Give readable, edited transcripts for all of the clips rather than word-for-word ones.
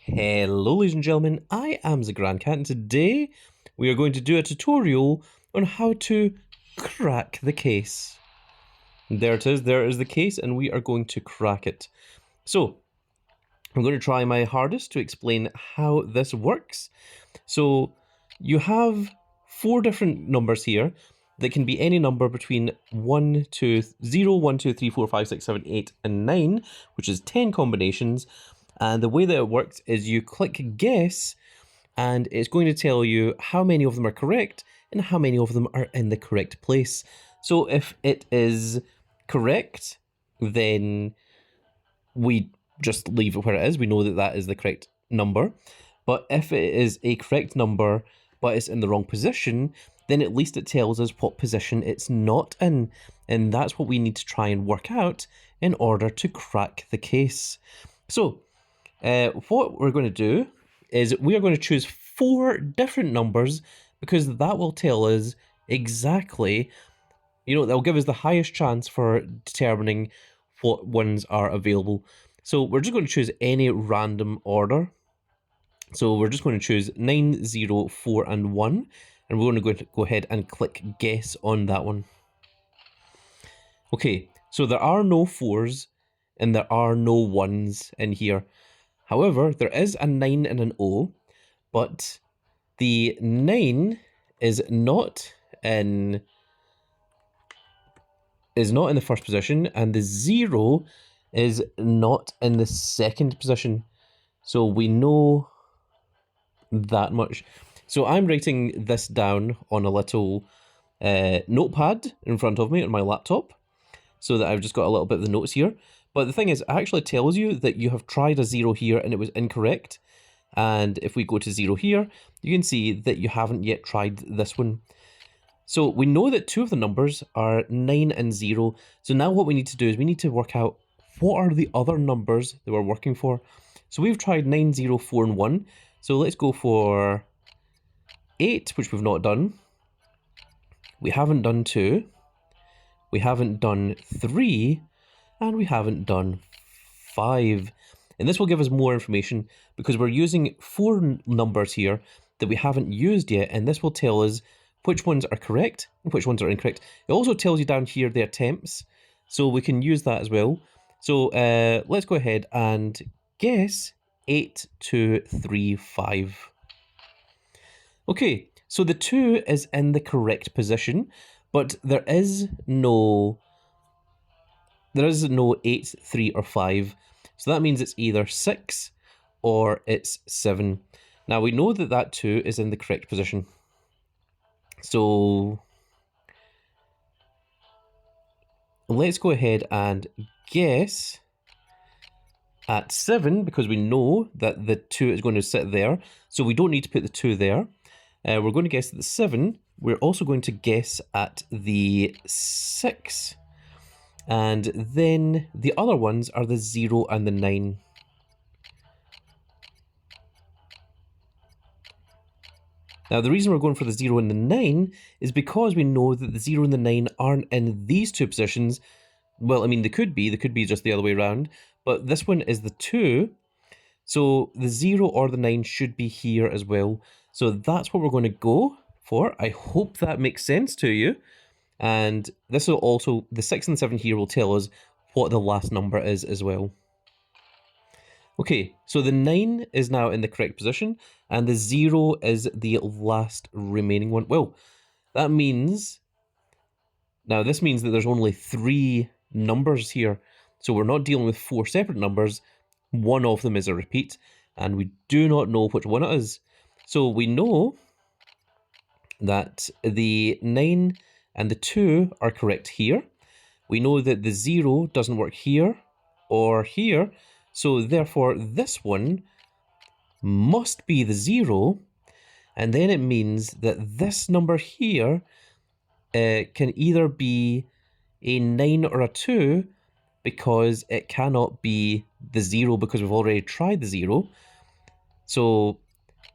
Hello ladies and gentlemen, I am the Grand Cat and today we are going to do a tutorial on how to crack the case. There it is, there is the case and we are going to crack it. So, I'm going to try my hardest to explain how this works. So, you have 4 different numbers here that can be any number between 1 to 0, 1, 2, 3, 4, 5, 6, 7, 8 and 9, which is 10 combinations. And the way that it works is you click guess and it's going to tell you how many of them are correct and how many of them are in the correct place. So if it is correct, then we just leave it where it is. We know that that is the correct number. But if it is a correct number, but it's in the wrong position, then at least it tells us what position it's not in. And that's what we need to try and work out in order to crack the case. So, what we're going to do is we are going to choose 4 different numbers because that will tell us exactly, that'll give us the highest chance for determining what ones are available. So we're just going to choose any random order. So we're just going to choose 9, 0, 4 and 1 and we're going to go ahead and click guess on that one. Okay, so there are no 4s and there are no 1s in here. However, there is a 9 and an O, but the 9 is not in the first position, and the 0 is not in the second position. So we know that much. So I'm writing this down on a little notepad in front of me on my laptop, so that I've just got a little bit of the notes here. But the thing is, it actually tells you that you have tried a 0 here and it was incorrect. And if we go to 0 here, you can see that you haven't yet tried this one. So we know that 2 of the numbers are 9 and 0. So now what we need to do is we need to work out what are the other numbers that we're working for. So we've tried 9, 0, 4 and 1. So let's go for 8, which we've not done. We haven't done 2. We haven't done 3. And we haven't done 5. And this will give us more information because we're using 4 numbers here that we haven't used yet, and this will tell us which ones are correct and which ones are incorrect. It also tells you down here the attempts, so we can use that as well. So let's go ahead and guess 8, 2, 3, 5. Okay, so the 2 is in the correct position, but there is no 8, 3 or 5. So that means it's either 6 or it's 7. Now we know that that 2 is in the correct position. So let's go ahead and guess at 7 because we know that the 2 is going to sit there. So we don't need to put the 2 there. We're going to guess at the 7. We're also going to guess at the 6. And then the other ones are the 0 and the 9. Now, the reason we're going for the 0 and the 9 is because we know that the 0 and the 9 aren't in these 2 positions. Well, I mean, they could be just the other way around, but this one is the 2. So the 0 or the 9 should be here as well. So that's what we're going to go for. I hope that makes sense to you. And this will also, the 6 and 7 here will tell us what the last number is as well. Okay, so the 9 is now in the correct position, and the 0 is the last remaining one. Well, that means, now this means that there's only 3 numbers here. So we're not dealing with 4 separate numbers. One of them is a repeat, and we do not know which one it is. So we know that the 9 and the 2 are correct here. We know that the 0 doesn't work here or here, so therefore this one must be the 0, and then it means that this number here can either be a 9 or a 2 because it cannot be the 0 because we've already tried the 0. So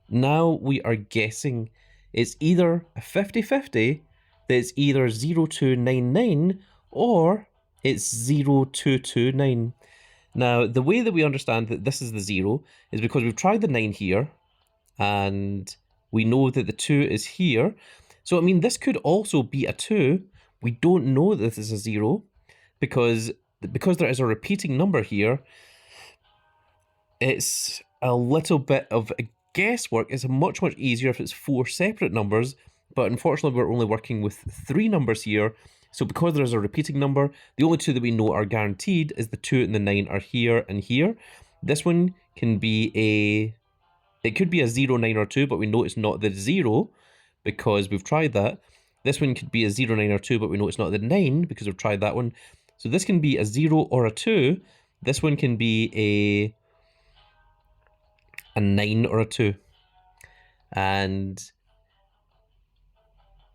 now we are guessing it's either a 50-50, that it's either 0299 or it's 0229. Now, the way that we understand that this is the 0 is because we've tried the 9 here, and we know that the 2 is here. So, I mean, this could also be a 2. We don't know that this is a 0 because there is a repeating number here. It's a little bit of a guesswork. It's much easier if it's 4 separate numbers, but unfortunately we're only working with 3 numbers here. So because there's a repeating number, the only 2 that we know are guaranteed is the 2 and the 9 are here and here. This one can be it could be a 0, 9 or 2, but we know it's not the 0 because we've tried that. This one could be a 0, 9 or 2, but we know it's not the 9 because we've tried that one. So this can be a 0 or a 2. This one can be a 9 or a 2. And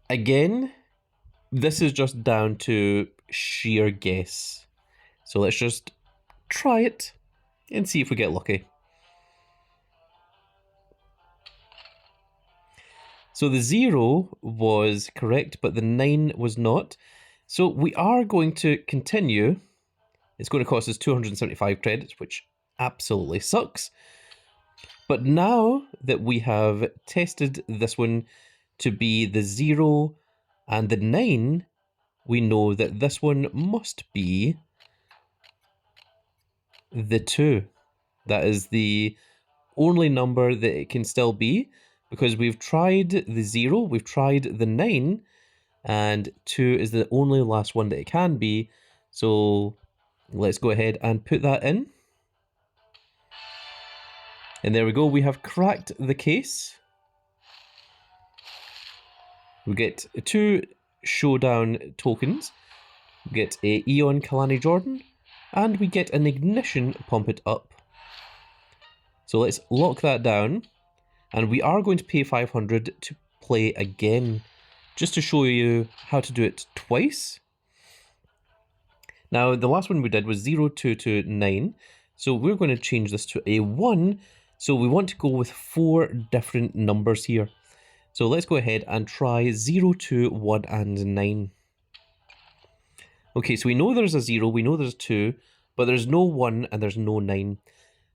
again, this is just down to sheer guess. So let's just try it and see if we get lucky. So the 0 was correct, but the 9 was not. So we are going to continue. It's going to cost us 275 credits, which absolutely sucks. But now that we have tested this one to be the 0 and the 9, we know that this one must be the 2. That is the only number that it can still be, because we've tried the 0, we've tried the 9, and 2 is the only last one that it can be. So let's go ahead and put that in. And there we go, we have cracked the case. We get 2 showdown tokens, we get a Eon Kalani Jordan, and we get an ignition Pump It Up. So let's lock that down, and we are going to pay 500 to play again, just to show you how to do it twice. Now, the last one we did was 0, 2 to 9, so we're going to change this to a 1, so we want to go with 4 different numbers here. So let's go ahead and try 0, 2, 1, and 9. Okay, so we know there's a 0, we know there's 2, but there's no 1 and there's no 9.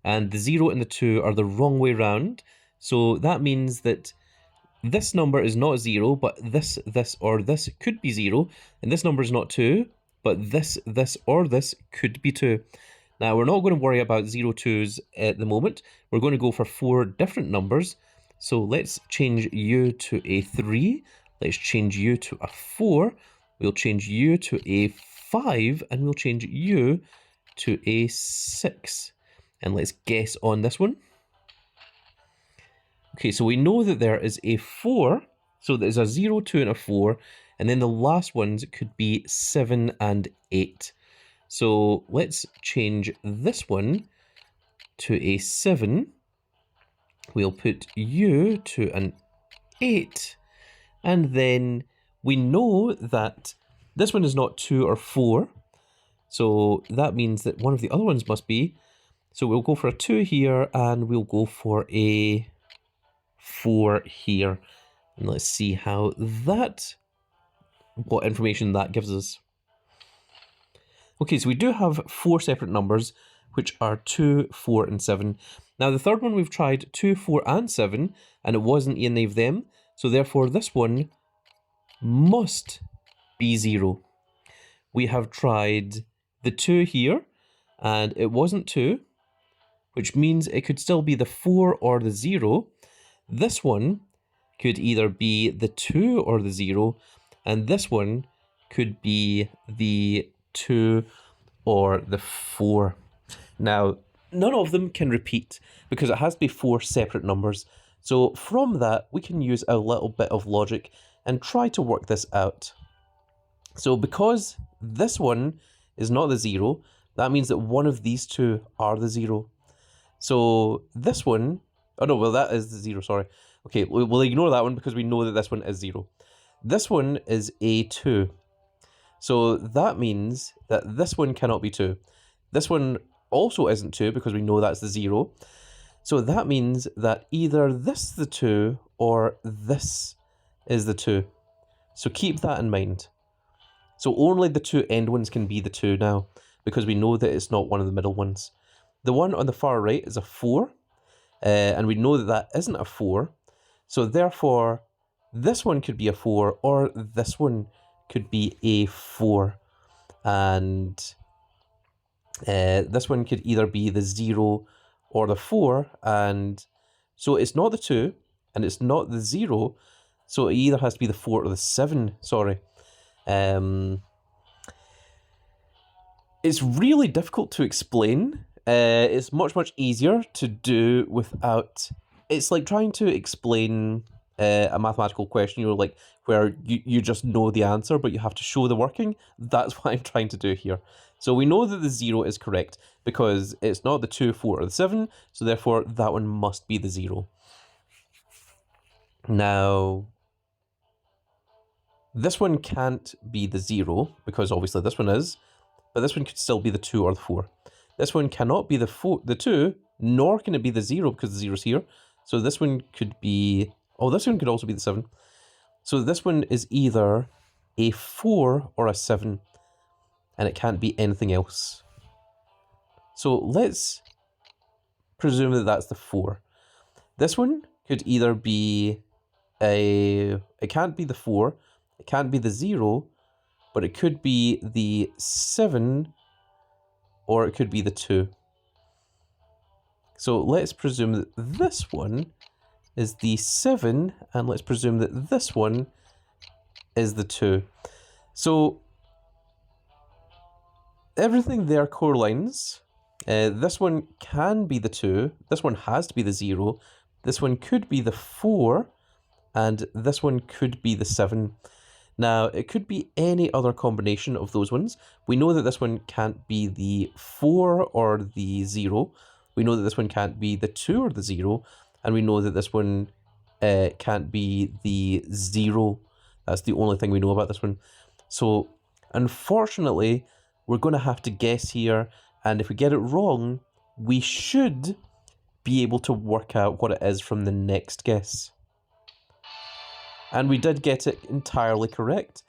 And the 0 and the 2 are the wrong way round. So that means that this number is not 0, but this, or this could be 0. And this number is not 2, but this, or this could be 2. Now, we're not going to worry about 0, 2s at the moment. We're going to go for 4 different numbers. So let's change you to a 3. Let's change you to a 4. We'll change you to a 5. And we'll change you to a 6. And let's guess on this one. Okay, so we know that there is a 4. So there's a 0, 2, and a 4. And then the last ones could be 7 and 8. So let's change this one to a 7. We'll put you to an 8. And then we know that this one is not 2 or 4. So that means that one of the other ones must be. So we'll go for a 2 here, and we'll go for a 4 here. And let's see how what information that gives us. Okay, so we do have 4 separate numbers, which are 2, 4, and 7. Now, the third one we've tried 2, 4, and 7, and it wasn't any of them. So therefore, this one must be 0. We have tried the 2 here, and it wasn't 2, which means it could still be the 4 or the 0. This one could either be the 2 or the 0, and this one could be the 2 or the 4. Now, none of them can repeat because it has to be 4 separate numbers. So from that, we can use a little bit of logic and try to work this out. So because this one is not the 0, that means that one of these 2 are the 0. So this one, oh no, well that is the 0, sorry. Okay, we'll ignore that one because we know that this one is 0. This one is a 2. So that means that this one cannot be 2. This one also isn't 2 because we know that's the 0. So that means that either this is the 2 or this is the 2. So keep that in mind. So only the 2 end ones can be the 2 now, because we know that it's not one of the middle ones. The one on the far right is a 4, and we know that that isn't a 4, so therefore this one could be a 4, or this one could be a 4, and this one could either be the 0 or the 4, and so it's not the 2, and it's not the 0, so it either has to be the 4 or the 7, sorry. It's really difficult to explain. It's much, much easier to do without... It's like trying to explain a mathematical question, where you just know the answer, but you have to show the working. That's what I'm trying to do here. So we know that the 0 is correct, because it's not the 2, 4, or the 7, so therefore that one must be the 0. Now, this one can't be the 0, because obviously this one is, but this one could still be the 2 or the 4. This one cannot be the 2, nor can it be the 0, because the 0 is here. So this one could be... Oh, this one could also be the 7. So this one is either a 4 or a 7, and it can't be anything else. So let's presume that that's the 4. This one could either be a... It can't be the 4, it can't be the 0, but it could be the 7, or it could be the 2. So let's presume that this one is the 7, and let's presume that this one is the 2. So everything there correlates. This one can be the 2, this one has to be the 0, this one could be the 4, and this one could be the 7. Now, it could be any other combination of those ones. We know that this one can't be the 4 or the 0. We know that this one can't be the 2 or the 0. And we know that this one can't be the 0. That's the only thing we know about this one. So, unfortunately, we're going to have to guess here. And if we get it wrong, we should be able to work out what it is from the next guess. And we did get it entirely correct.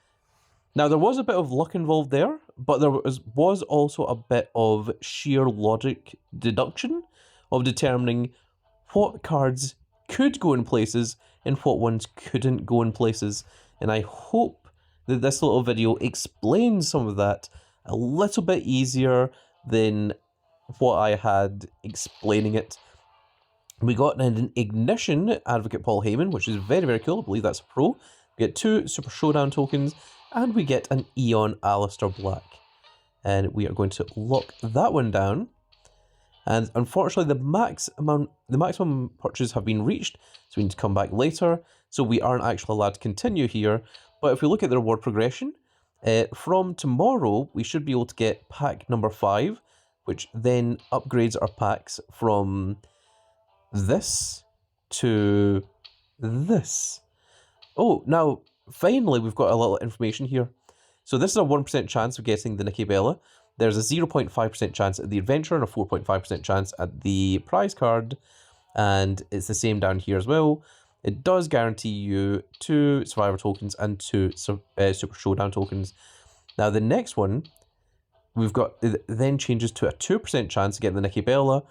Now, there was a bit of luck involved there, but there was also a bit of sheer logic deduction of determining what cards could go in places and what ones couldn't go in places. And I hope that this little video explains some of that a little bit easier than what I had explaining it. We got an Ignition Advocate Paul Heyman, which is very, very cool. I believe that's a pro. We get 2 Super Showdown tokens, and we get an Eon Alistair Black. And we are going to lock that one down. And unfortunately, the maximum purchases have been reached, so we need to come back later. So we aren't actually allowed to continue here. But if we look at the reward progression, from tomorrow, we should be able to get pack number 5, which then upgrades our packs from this to this. Oh, now, finally, we've got a little information here. So this is a 1% chance of getting the Nikki Bella. There's a 0.5% chance at the adventure and a 4.5% chance at the prize card. And it's the same down here as well. It does guarantee you 2 Survivor tokens and 2 Super Showdown tokens. Now, the next one, we've got, it then changes to a 2% chance to get the Nikki Bella.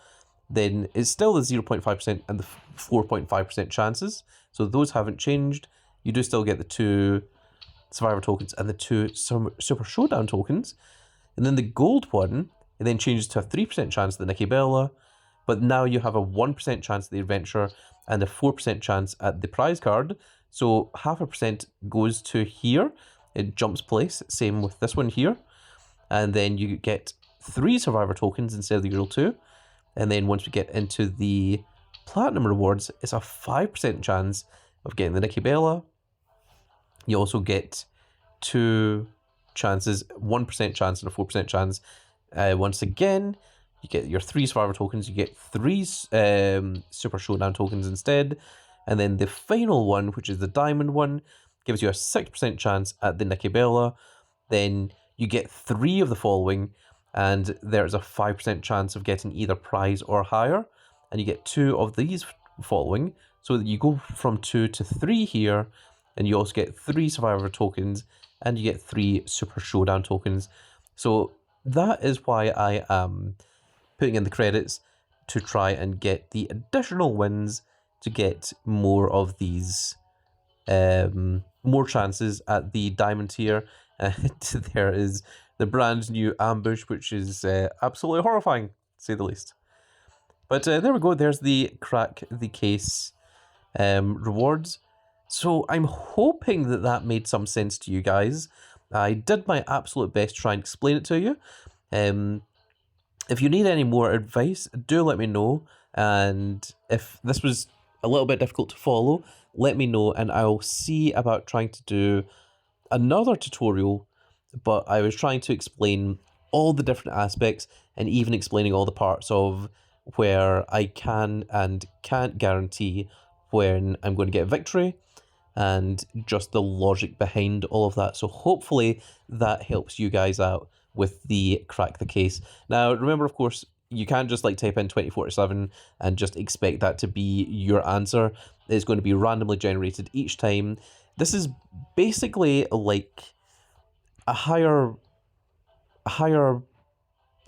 Then it's still the 0.5% and the 4.5% chances. So those haven't changed. You do still get the 2 Survivor tokens and the 2 Super Showdown tokens. And then the gold one, it then changes to a 3% chance of the Nikki Bella. But now you have a 1% chance of the adventure and a 4% chance at the prize card. So 0.5% goes to here. It jumps place. Same with this one here. And then you get 3 Survivor tokens instead of the usual 2. And then once we get into the platinum rewards, it's a 5% chance of getting the Nikki Bella. You also get 2 chances, 1% chance and a 4% chance. Once again, you get your 3 Survivor tokens, you get 3 Super Showdown tokens instead. And then the final one, which is the diamond one, gives you a 6% chance at the Nikki Bella. Then you get 3 of the following, and there's a 5% chance of getting either prize or higher. And you get 2 of these following, so that you go from 2 to 3 here, and you also get 3 Survivor tokens, and you get 3 Super Showdown tokens. So that is why I am putting in the credits to try and get the additional wins to get more of these, more chances at the diamond tier. And there is the brand new ambush, which is absolutely horrifying, to say the least. But there we go, there's the crack the case rewards. So I'm hoping that that made some sense to you guys. I did my absolute best to try and explain it to you. If you need any more advice, do let me know. And if this was a little bit difficult to follow, let me know and I'll see about trying to do another tutorial. But I was trying to explain all the different aspects and even explaining all the parts of where I can and can't guarantee when I'm going to get a victory and just the logic behind all of that. So hopefully that helps you guys out with the crack the case. Now, remember, of course, you can't just like type in 2047 and just expect that to be your answer. It's going to be randomly generated each time. This is basically like a higher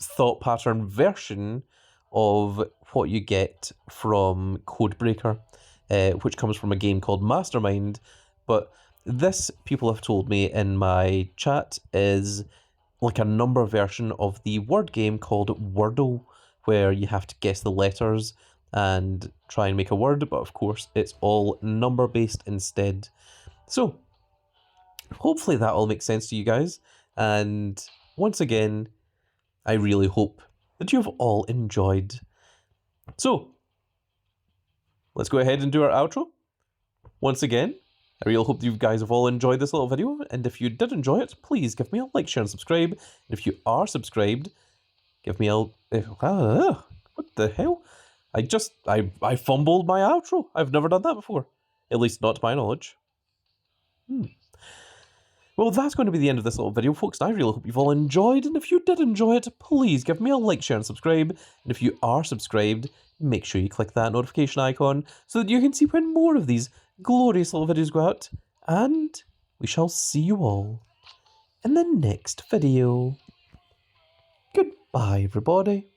thought pattern version of what you get from Codebreaker, which comes from a game called Mastermind. But this, people have told me in my chat, is like a number version of the word game called Wordle, where you have to guess the letters and try and make a word, but of course it's all number based instead. So hopefully that all makes sense to you guys, and once again, I really hope that you've all enjoyed. So let's go ahead and do our outro. Once again, I really hope you guys have all enjoyed this little video, and if you did enjoy it, please give me a like, share, and subscribe. And if you are subscribed, give me a... what the hell? I fumbled my outro. I've never done that before. At least not to my knowledge. Well, that's going to be the end of this little video, folks. I really hope you've all enjoyed, and if you did enjoy it, please give me a like, share, and subscribe. And if you are subscribed, make sure you click that notification icon so that you can see when more of these glorious little videos go out. And we shall see you all in the next video. Goodbye, everybody.